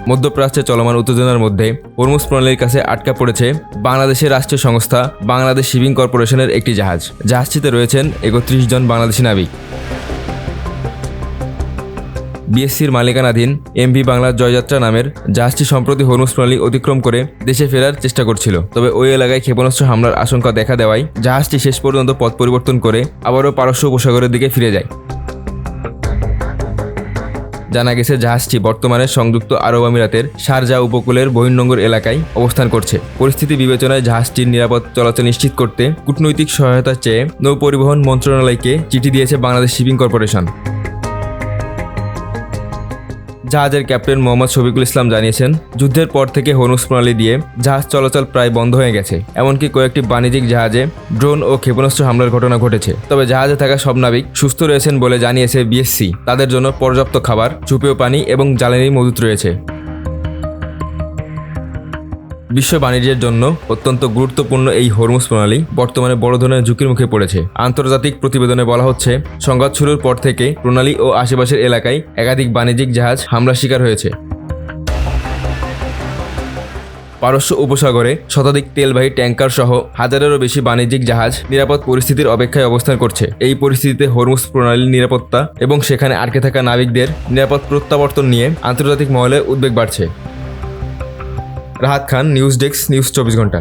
মধ্যপ্রাচ্যে চলমান উত্তেজনার মধ্যে হরমুজ প্রণালীর কাছে আটকা পড়েছে বাংলাদেশের রাষ্ট্রীয় সংস্থা বাংলাদেশ শিপিং কর্পোরেশনের একটি জাহাজ। জাহাজটিতে রয়েছেন ৩১ জন বাংলাদেশি নাবিক। বিএসসির মালিকানাধীন এমভি বাংলার জয়যাত্রা নামের জাহাজটি সম্প্রতি হরমুজ প্রণালী অতিক্রম করে দেশে ফেরার চেষ্টা করছিল। তবে ওই এলাকায় ক্ষেপণাস্ত্র হামলার আশঙ্কা দেখা দেওয়ায় জাহাজটি শেষ পর্যন্ত পথ পরিবর্তন করে আবারও পারস্য উপসাগরের দিকে ফিরে যায়। জানা গেছে জাহাজটি বর্তমানে সংযুক্ত আরব আমিরাতের শারজাহ উপকূলের বহির্নোঙর এলাকায় অবস্থান করছে। পরিস্থিতি বিবেচনায় জাহাজটির নিরাপদ চলাচল নিশ্চিত করতে কূটনৈতিক সহায়তা চেয়ে নৌ পরিবহন মন্ত্রণালয়কে চিঠি দিয়েছে বাংলাদেশ শিপিং কর্পোরেশন। জাহাজের ক্যাপ্টেন মোহাম্মদ শফিকুল ইসলাম জানিয়েছেন, যুদ্ধের পর থেকে হরমুজ প্রণালী দিয়ে জাহাজ চলাচল প্রায় বন্ধ হয়ে গেছে। এমনকি কয়েকটি বাণিজ্যিক জাহাজে ড্রোন ও ক্ষেপণাস্ত্র হামলার ঘটনা ঘটেছে। তবে জাহাজে থাকা সব নাবিক সুস্থ রয়েছেন বলে জানিয়েছে বিএসসি। তাদের জন্য পর্যাপ্ত খাবার, সুপেয় পানি এবং জ্বালানি মজুত রয়েছে। বিশ্ব বাণিজ্যের জন্য অত্যন্ত গুরুত্বপূর্ণ এই হরমুজ প্রণালী বর্তমানে বড় ধরনের ঝুঁকির মুখে পড়েছে। আন্তর্জাতিক প্রতিবেদনে বলা হচ্ছে, সংঘাত শুরুর পর থেকে প্রণালী ও আশেপাশের এলাকায় একাধিক বাণিজ্যিক জাহাজ হামলার শিকার হয়েছে। পারস্য উপসাগরে শতাধিক তেলবাহী ট্যাঙ্কার সহ হাজারেরও বেশি বাণিজ্যিক জাহাজ নিরাপদ পরিস্থিতির অপেক্ষায় অবস্থান করছে। এই পরিস্থিতিতে হরমুজ প্রণালীর নিরাপত্তা এবং সেখানে আটকে থাকা নাবিকদের নিরাপদ প্রত্যাবর্তন নিয়ে আন্তর্জাতিক মহলে উদ্বেগ বাড়ছে। রাহাত খান, নিউজ ডেস্ক, নিউজ 24 ঘন্টা।